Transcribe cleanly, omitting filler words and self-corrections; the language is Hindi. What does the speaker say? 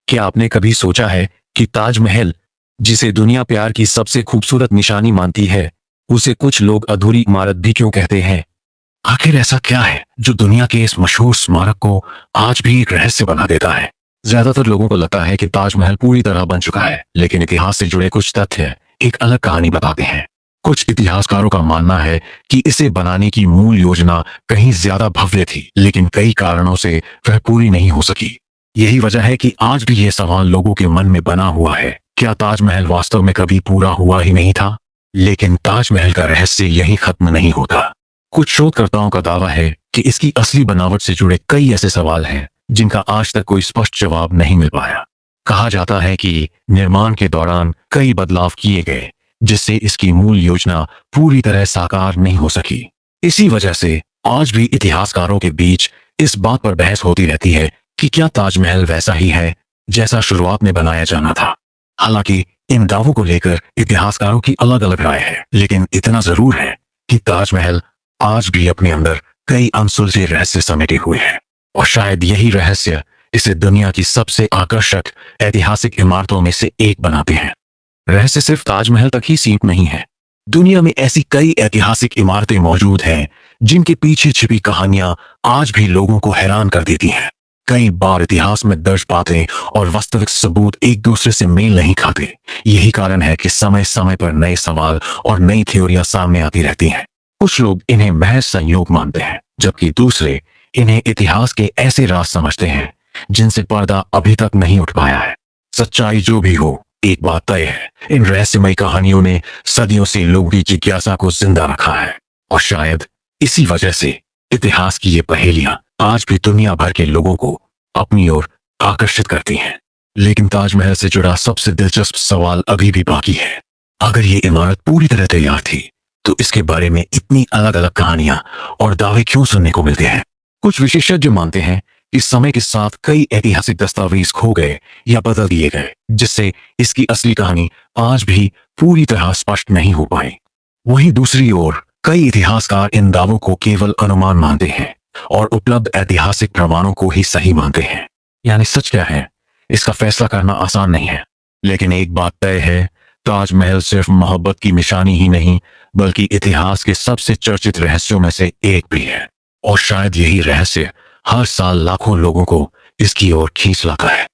क्या आपने कभी सोचा है कि ताजमहल, जिसे दुनिया प्यार की सबसे खूबसूरत निशानी मानती है, उसे कुछ लोग अधूरी इमारत भी क्यों कहते हैं? आखिर ऐसा क्या है जो दुनिया के इस मशहूर स्मारक को आज भी एक रहस्य बना देता है? ज्यादातर लोगों को लगता है कि ताजमहल पूरी तरह बन चुका है, लेकिन इतिहास से जुड़े कुछ तथ्य एक अलग कहानी बताते हैं। कुछ इतिहासकारों का मानना है कि इसे बनाने की मूल योजना कहीं ज्यादा भव्य थी, लेकिन कई कारणों से वह पूरी नहीं हो सकी। यही वजह है कि आज भी यह सवाल लोगों के मन में बना हुआ है, क्या ताजमहल वास्तव में कभी पूरा हुआ ही नहीं था? लेकिन ताजमहल का रहस्य यहीं खत्म नहीं होता। कुछ शोधकर्ताओं का दावा है कि इसकी असली बनावट से जुड़े कई ऐसे सवाल हैं जिनका आज तक कोई स्पष्ट जवाब नहीं मिल पाया। कहा जाता है कि निर्माण के दौरान कई बदलाव किए गए, जिससे इसकी मूल योजना पूरी तरह साकार नहीं हो सकी। इसी वजह से आज भी इतिहासकारों के बीच इस बात पर बहस होती रहती है कि क्या ताजमहल वैसा ही है जैसा शुरुआत में बनाया जाना था। हालांकि इन दावों को लेकर इतिहासकारों की अलग अलग राय है, लेकिन इतना जरूर है कि ताजमहल आज भी अपने अंदर कई अनसुलझे रहस्य समेटे हुए हैं, और शायद यही रहस्य इसे दुनिया की सबसे आकर्षक ऐतिहासिक इमारतों में से एक बनाते हैं। रहस्य सिर्फ ताजमहल तक ही सीमित नहीं है। दुनिया में ऐसी कई ऐतिहासिक इमारतें मौजूद हैं जिनके पीछे छिपी कहानियां आज भी लोगों को हैरान कर देती हैं। कई बार इतिहास में दर्ज बातें और वास्तविक सबूत एक दूसरे से मेल नहीं खाते। यही कारण है कि समय समय पर नए सवाल और नई थ्योरियां सामने आती रहती हैं। कुछ लोग इन्हें महज संयोग मानते हैं, जबकि दूसरे इन्हें इतिहास के ऐसे राज समझते हैं जिनसे पर्दा अभी तक नहीं उठ पाया है। सच्चाई जो भी हो, एक बात तय है, इन रहस्यमय कहानियों ने सदियों से लोगों की जिज्ञासा को जिंदा रखा है, और शायद इसी वजह से इतिहास की ये पहेलियां आज भी दुनिया भर के लोगों को अपनी ओर आकर्षित करती हैं। लेकिन ताजमहल से जुड़ा सबसे दिलचस्प सवाल अभी भी बाकी है। अगर ये इमारत पूरी तरह तैयार थी, तो इसके बारे में इतनी अलग अलग कहानियां और दावे क्यों सुनने को मिलते हैं? कुछ विशेषज्ञ मानते हैं कि समय के साथ कई ऐतिहासिक दस्तावेज खो गए या बदल दिए गए, जिससे इसकी असली कहानी आज भी पूरी तरह स्पष्ट नहीं हो पाई। वहीं दूसरी ओर कई इतिहासकार इन दावों को केवल अनुमान मानते हैं और उपलब्ध ऐतिहासिक प्रमाणों को ही सही मानते हैं। यानी सच क्या है, इसका फैसला करना आसान नहीं है। लेकिन एक बात तय है, ताजमहल सिर्फ मोहब्बत की निशानी ही नहीं, बल्कि इतिहास के सबसे चर्चित रहस्यों में से एक भी है। और शायद यही रहस्य हर साल लाखों लोगों को इसकी ओर खींच लाता है।